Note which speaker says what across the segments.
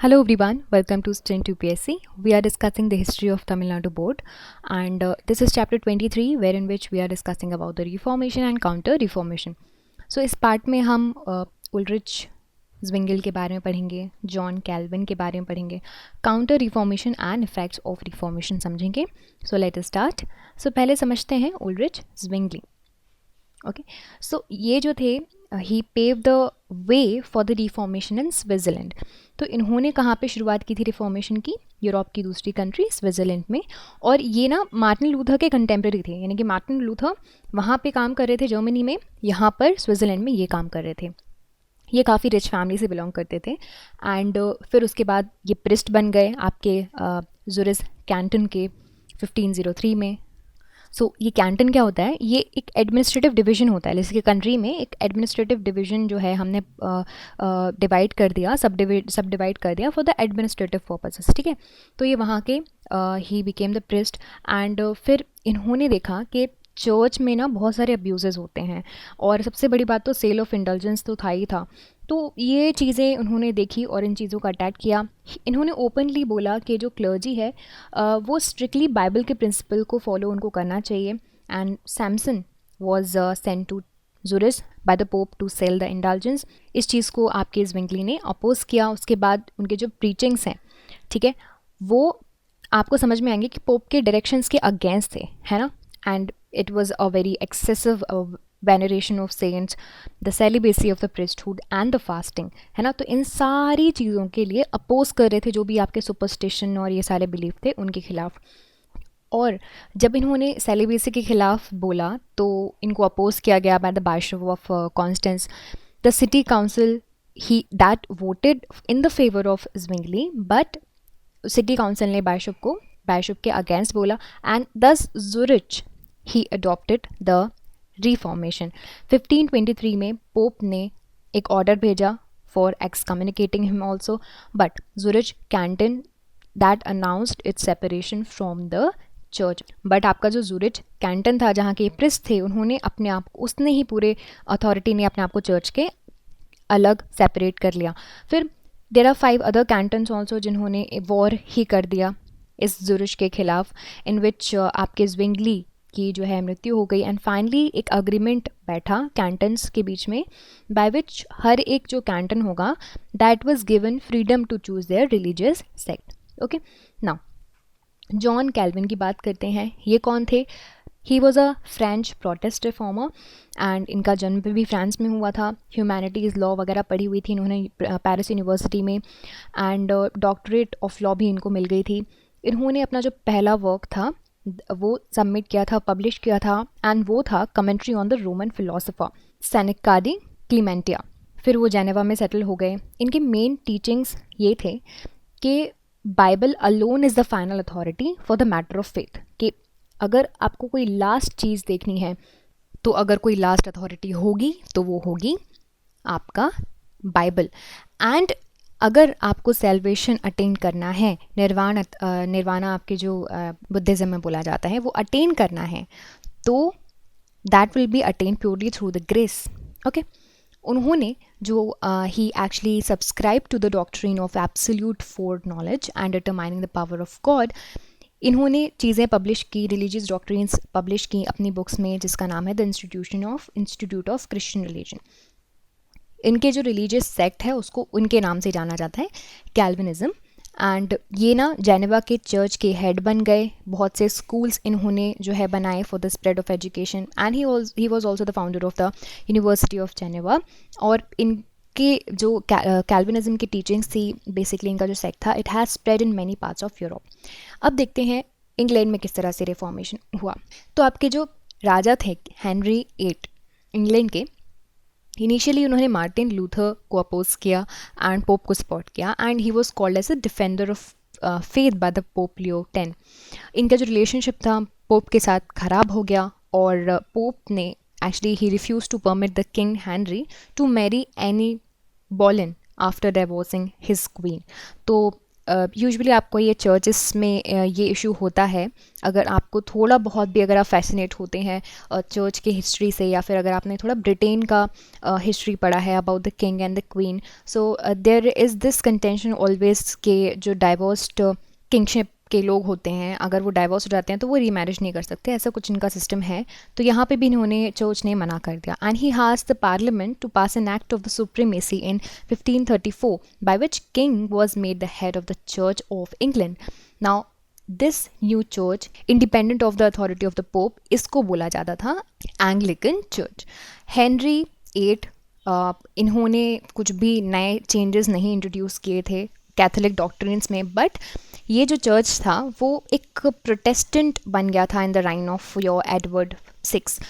Speaker 1: Hello everyone, welcome to Strength UPSC. We are discussing the history of Tamil Nadu board and this is chapter 23 wherein which we are discussing about the reformation and counter reformation. So इस part में हम उल्रिच ज्विंगल के बारे में पढ़ेंगे, John Calvin के बारे में पढ़ेंगे, counter reformation and effects of reformation समझेंगे. So let us start. सो पहले समझते हैं उल्रिच ज्विंगली. ओके, सो ये जो थे he pave the way for the reformation in Switzerland. तो इन्होंने कहाँ पे शुरुआत की थी रिफॉर्मेशन की? यूरोप की दूसरी कंट्री स्विट्ज़रलैंड में. और ये ना मार्टिन लूथर के कंटेम्प्रेरी थे, यानी कि मार्टिन लूथर वहाँ पे काम कर रहे थे जर्मनी में, यहाँ पर स्विट्ज़रलैंड में ये काम कर रहे थे. ये काफ़ी रिच फैमिली से बिलोंग करते थे एंड फिर उसके बाद ये प्रिस्ट बन गए आपके ज़ुरिच कैंटन के 1503 में. सो ये कैंटन क्या होता है? ये एक एडमिनिस्ट्रेटिव डिवीज़न होता है. जैसे कि कंट्री में एक एडमिनिस्ट्रेटिव डिवीज़न जो है हमने डिवाइड कर दिया, सब डिवाइड कर दिया फॉर द एडमिनिस्ट्रेटिव पर्पसेस. ठीक है, तो ये वहाँ के he became the priest and फिर इन्होंने देखा कि चर्च में ना बहुत सारे अब्यूज़ेस होते हैं और सबसे बड़ी बात तो सेल ऑफ इंडल्जेंस तो था ही था. तो ये चीज़ें उन्होंने देखी और इन चीज़ों का अटैक किया. इन्होंने ओपनली बोला कि जो क्लर्जी है वो स्ट्रिक्टली बाइबल के प्रिंसिपल को फॉलो उनको करना चाहिए. And Samson was sent to Zurich by the pope to sell the indulgence. इस चीज़ को आपके ज्विंगली ने अपोज किया. उसके बाद उनके जो प्रीचिंग्स हैं, ठीक है, वो आपको समझ में आएंगे कि पोप के डायरेक्शंस के अगेंस्ट थे, है ना. And it was a very excessive veneration of saints, the celibacy of the priesthood and the fasting, है ना. तो इन सारी चीज़ों के लिए अपोज कर रहे थे जो भी आपके सुपरस्टिशन और ये सारे बिलीफ थे उनके खिलाफ. और जब इन्होंने सेलिबेसी के खिलाफ बोला तो इनको अपोज किया गया by the bishop of Constance. The city council he that voted in the favour of Zwingli, but city council ने बाइशप के अगेंस्ट बोला and thus Zurich he adopted the reformation. 1523 में पोप ने एक ऑर्डर भेजा for excommunicating him also, but Zurich canton that announced its separation from the church. But आपका जो ज़ुरिच Canton था जहाँ के प्रिस्ट थे, उन्होंने अपने आप उसने ही पूरे अथॉरिटी ने अपने आप को चर्च के अलग सेपरेट कर लिया. फिर there are 5 other cantons also जिन्होंने वॉर ही कर दिया इस ज़ुरिच के खिलाफ, इन विच आपके ज्विंगली की जो है मृत्यु हो गई. एंड फाइनली एक अग्रीमेंट बैठा कैंटन्स के बीच में बाय विच हर एक जो कैंटन होगा that was given freedom to choose their religious sect. Okay, now John Calvin की बात करते हैं. ये कौन थे? He was a French protest reformer and इनका जन्म भी फ्रांस में हुआ था. ह्यूमैनिटीज़ लॉ वगैरह पढ़ी हुई थी इन्होंने पेरिस यूनिवर्सिटी में एंड डॉक्टरेट ऑफ लॉ भी इनको मिल गई थी. इन्होंने अपना जो पहला वर्क था वो सबमिट किया था, पब्लिश किया था, एंड वो था commentary on the Roman philosopher Seneca de clementia. फिर वो जेनेवा में सेटल हो गए. इनके मेन टीचिंग्स ये थे कि Bible alone is the final authority for the matter of faith. कि अगर आपको कोई लास्ट चीज़ देखनी है तो अगर कोई लास्ट अथॉरिटी होगी तो वो होगी आपका बाइबल. एंड अगर आपको सेल्वेशन अटेन करना है, निर्वाणा आपके जो बुद्धिज़्म में बोला जाता है वो अटेन करना है, तो that will be attain purely through the grace. Okay, उन्होंने जो he actually subscribe to the doctrine of absolute foreknowledge and determining the power of God. इन्होंने चीज़ें पब्लिश की, रिलीजियस डॉक्ट्रिन्स पब्लिश की अपनी बुक्स में जिसका नाम है the institute of Christian religion. इनके जो रिलीजियस सेक्ट है उसको उनके नाम से जाना जाता है, कैल्विनिज्म. एंड ये ना जेनेवा के चर्च के हेड बन गए. बहुत से स्कूल्स इन्होंने जो है बनाए for the spread of education and he was also the founder of the university of Geneva. और इनके जो कैल्विनिज्म की टीचिंग्स थी, बेसिकली इनका जो सेक्ट था, it has spread in many parts of Europe. अब देखते हैं इंग्लैंड में किस तरह से रिफॉर्मेशन हुआ. तो आपके जो राजा थे हेनरी 8 इंग्लैंड के, इनिशियली उन्होंने मार्टिन लूथर को अपोज किया एंड पोप को सपोर्ट किया and he was called as a defender of faith by the Pope Leo 10. इनका जो रिलेशनशिप था पोप के साथ ख़राब हो गया और पोप ने actually he refuse to permit the king Henry to marry Anne Boleyn after divorcing his queen. तो यूजुअली आपको ये चर्चेस में ये इशू होता है। अगर आपको थोड़ा बहुत भी अगर आप फैसिनेट होते हैं चर्च की हिस्ट्री से, या फिर अगर आपने थोड़ा ब्रिटेन का हिस्ट्री पढ़ा है about the king and the queen, so there is this contention always के जो डाइवोर्स्ड किंगशिप के लोग होते हैं, अगर वो डाइवोर्स हो जाते हैं तो वो रीमैरिज नहीं कर सकते, ऐसा कुछ इनका सिस्टम है। तो यहाँ पे भी इन्होंने चर्च ने मना कर दिया। And he has the parliament to pass an act of the supremacy in 1534 by which king was made the head of the church of England. Now this new church independent of the authority of the pope, इसको बोला जाता था Anglican church. Henry 8 इन्होंने कुछ भी नए changes नहीं introduce किए थे कैथोलिक डॉक्ट्रिन्स में, बट ये जो चर्च था वो एक प्रोटेस्टेंट बन गया था in the reign of your Edward 6।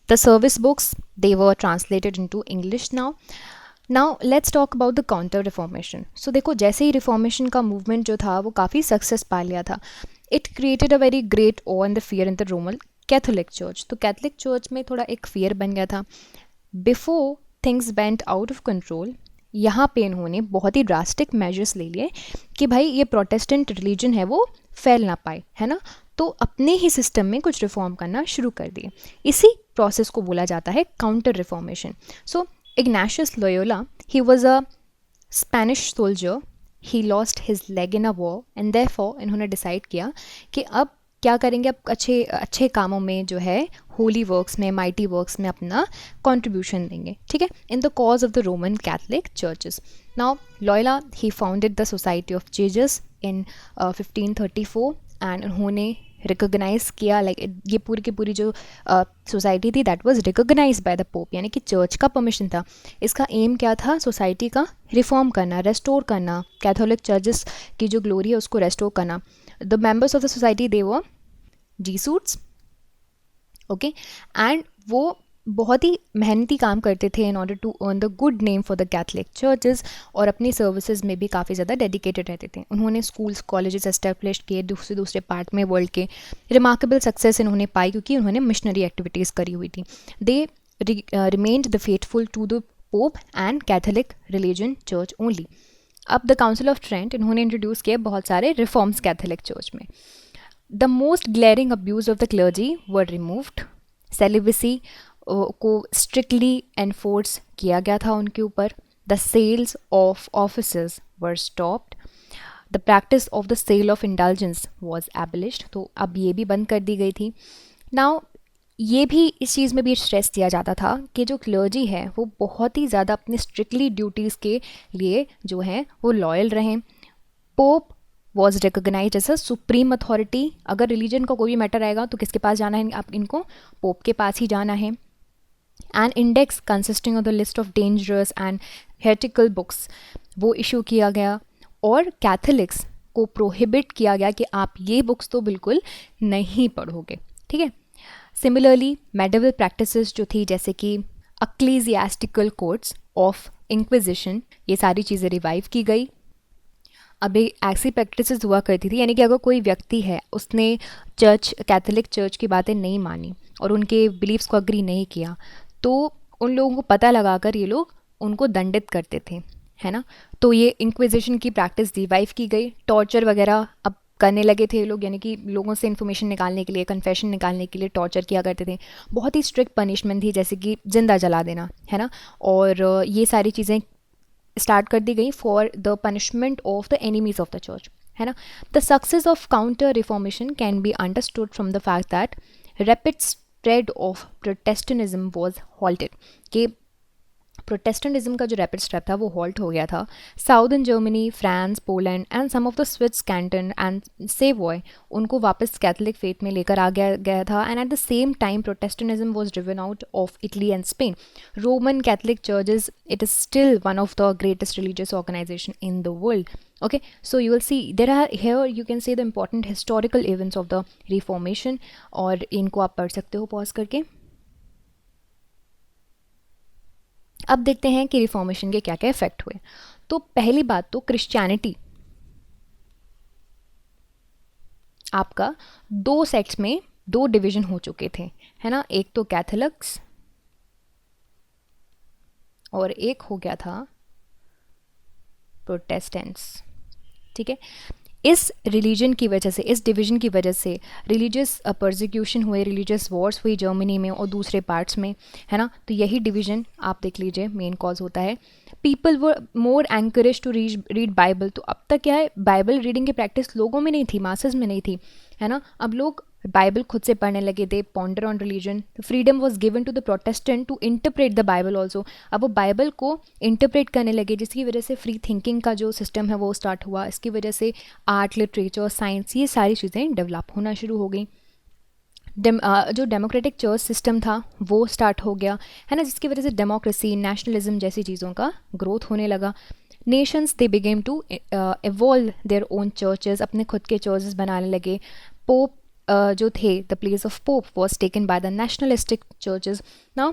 Speaker 1: The service books they were translated into English now let's talk about the counter reformation. So देखो, जैसे ही रिफॉर्मेशन का मूवमेंट जो था वो काफ़ी सक्सेस पा लिया था, it created a very great of and the fear in the Roman Catholic church. तो कैथोलिक चर्च में थोड़ा एक फियर बन गया था। Before things went out of control, यहाँ पे इन्होंने बहुत ही ड्रास्टिक मेजर्स ले लिए कि भाई ये प्रोटेस्टेंट रिलीजन है वो फैल ना पाए, है ना। तो अपने ही सिस्टम में कुछ रिफॉर्म करना शुरू कर दिए। इसी प्रोसेस को बोला जाता है counter reformation. So इग्नाशियस Loyola, he was a Spanish soldier, he lost his leg in a war and therefore इन्होंने डिसाइड किया कि अब क्या करेंगे, अब अच्छे अच्छे कामों में जो है होली वर्क्स में, माइटी वर्क्स में अपना कंट्रीब्यूशन देंगे, ठीक है, in the cause of the Roman Catholic churches. Now Loyola he founded the society of Jesus in 1534 and उन्होंने रिकोगनाइज किया, लाइक ये पूरी की पूरी जो सोसाइटी थी that was recognise by the pope, यानी कि चर्च का परमिशन था। इसका एम क्या था, सोसाइटी का रिफॉर्म करना, रेस्टोर करना, कैथोलिक चर्चेस की जो ग्लोरी है उसको रेस्टोर करना। The members of the society they were Jesuits, okay, and वो बहुत ही मेहनती काम करते थे in order to earn the good name for the Catholic churches, और अपनी सर्विसेज में भी काफ़ी ज़्यादा डेडिकेटेड रहते थे। उन्होंने स्कूल्स कॉलेजेस एस्टेब्लिश किए दूसरे दूसरे पार्ट में वर्ल्ड के। रिमार्केबल सक्सेस इन्होंने पाई क्योंकि उन्होंने मिशनरी एक्टिविटीज़ करी हुई थी। They remained the faithful to the pope and Catholic religion church only. अब द काउंसिल ऑफ ट्रेंट इन्होंने इंट्रोड्यूस किए बहुत सारे रिफॉर्म्स कैथोलिक चर्च में। The most glaring abuse of the clergy were removed. Celibacy को स्ट्रिक्टली एनफोर्स किया गया था उनके ऊपर। The sales of offices were stopped. The practice of the sale of indulgence was abolished. तो अब ये भी बंद कर दी गई थी। नाउ ये भी इस चीज़ में भी स्ट्रेस दिया जाता था कि जो क्लर्जी है वो बहुत ही ज़्यादा अपने स्ट्रिक्टली ड्यूटीज़ के लिए जो है वो लॉयल रहें। Pope was recognise as a supreme authority. अगर रिलीजन का कोई भी मैटर आएगा तो किसके पास जाना है, आप इनको पोप के पास ही जाना है। An index consisting of the list of dangerous and heretical books वो इशू किया गया, और कैथोलिक्स को प्रोहिबिट किया गया कि आप ये बुक्स तो बिल्कुल नहीं पढ़ोगे, ठीक है। सिमिलरली मेडिवल प्रैक्टिसेस जो थी, जैसे कि अक्लीजियास्टिकल कोर्ट्स ऑफ इंक्विजिशन, ये सारी चीज़ें रिवाइव की गई। अभी ऐसी प्रैक्टिसेस हुआ करती थी, यानी कि अगर कोई व्यक्ति है उसने कैथोलिक चर्च की बातें नहीं मानी और उनके बिलीव्स को अग्री नहीं किया, तो उन लोगों को पता लगाकर ये लोग उनको दंडित करते थे, है ना। तो ये इंक्विजिशन की प्रैक्टिस रिवाइव की गई। टॉर्चर वगैरह अब करने लगे थे लोग, यानी कि लोगों से इन्फॉर्मेशन निकालने के लिए, कन्फेशन निकालने के लिए टॉर्चर किया करते थे। बहुत ही स्ट्रिक्ट पनिशमेंट थी, जैसे कि जिंदा जला देना, है ना। और ये सारी चीज़ें स्टार्ट कर दी गई for the punishment of the enemies of the church, है ना। The success of counter reformation can be understood from the fact that rapid spread of Protestantism was halted, कि प्रोटेस्टेंटिज्म का जो रैपिड स्टेप था वो halt हो गया था। Southern Germany, France, Poland and some of the स्विट्स कैंटन एंड सेवॉय उनको वापस कैथोलिक फेथ में लेकर आ गया था। And at the same time protestantism was driven out of Italy and Spain. Roman Catholic churches, it is still one of the greatest religious organisation in the world. Okay, so you will see there are here you can say the important historical events of the Reformation, और इनको आप पढ़ सकते हो pause करके। अब देखते हैं कि रिफॉर्मेशन के क्या क्या इफेक्ट हुए। तो पहली बात तो क्रिश्चियनिटी आपका दो सेक्ट्स में दो डिवीजन हो चुके थे, है ना। एक तो कैथोलिक्स और एक हो गया था प्रोटेस्टेंट्स, ठीक है। इस रिलीजन की वजह से, इस डिवीज़न की वजह से रिलीजियस परसिक्यूशन हुए, रिलीजियस वॉर्स हुई जर्मनी में और दूसरे पार्ट्स में, है ना। तो यही डिवीज़न आप देख लीजिए मेन कॉज होता है। People were more encourage to read Bible. तो अब तक क्या है, बाइबल रीडिंग की प्रैक्टिस लोगों में नहीं थी, मासेस में नहीं थी, है ना। अब लोग बाइबल खुद से पढ़ने लगे थे, ponder on religion. Freedom was given to the protestant to interpret the Bible also. अब वो बाइबल को इंटरप्रेट करने लगे, जिसकी वजह से फ्री थिंकिंग का जो सिस्टम है वो स्टार्ट हुआ। इसकी वजह से आर्ट, लिटरेचर, साइंस, ये सारी चीज़ें डेवलप होना शुरू हो गई। जो डेमोक्रेटिक चर्च सिस्टम था वो स्टार्ट हो गया, है ना, जिसकी वजह से डेमोक्रेसी, नेशनलिज्म जैसी चीज़ों का ग्रोथ होने लगा। Nations they began to evolve their own churches, अपने खुद के चर्चेस बनाने लगे। पोप जो थे, the place of pope was taken by the nationalistic churches. Now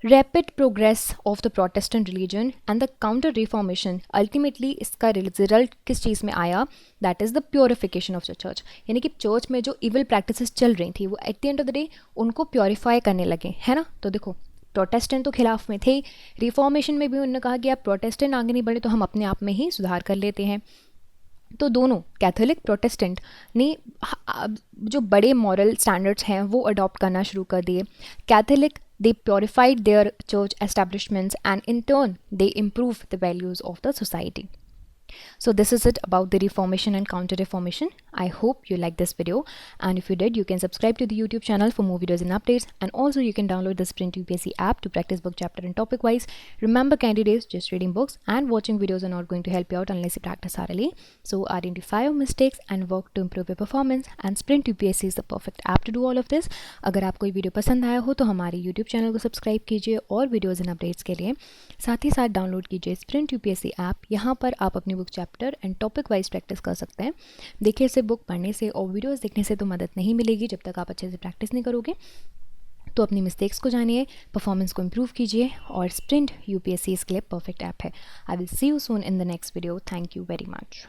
Speaker 1: rapid progress of the Protestant religion and the counter Reformation, ultimately इसका result किस चीज़ में आया, that is the purification of the church. यानी कि church में जो evil practices चल रही थी वो at the end of the day उनको प्योरीफाई करने लगे, है ना। तो देखो, प्रोटेस्टेंट तो खिलाफ में थे, रिफॉर्मेशन में भी उन्होंने कहा कि आप प्रोटेस्टेंट आगे नहीं बढ़े तो हम अपने आप में ही सुधार कर लेते हैं। तो दोनों कैथोलिक, प्रोटेस्टेंट ने जो बड़े मॉरल स्टैंडर्ड्स हैं वो अडॉप्ट करना शुरू कर दिए। Catholic, they purified their church establishments and in turn they improved the values of the society. So this is it about the reformation and counter reformation. I hope you liked this video, and if you did, you can subscribe to the YouTube channel for more videos and updates, and also you can download the Sprint UPSC app to practice book chapter and topic wise. Remember candidates, just reading books and watching videos are not going to help you out unless you practice thoroughly. So identify your mistakes and work to improve your performance, and Sprint UPSC is the perfect app to do all of this. अगर आपको ये video पसंद आया हो तो हमारे YouTube channel को subscribe कीजिए और वीडियोज़ एंड अपडेट्स के लिए साथ ही साथ डाउनलोड कीजिए Sprint UPSC ऐप। यहाँ पर आप अपनी book chapter and topic wise practice कर सकते हैं। देखिए, सिर्फ बुक पढ़ने से और वीडियोस देखने से तो मदद नहीं मिलेगी जब तक आप अच्छे से प्रैक्टिस नहीं करोगे। तो अपनी मिस्टेक्स को जानिए, परफॉर्मेंस को इम्प्रूव कीजिए, और स्प्रिंट यूपीएससी इसके लिए परफेक्ट ऐप है। I will see you soon in the next video. Thank you very much.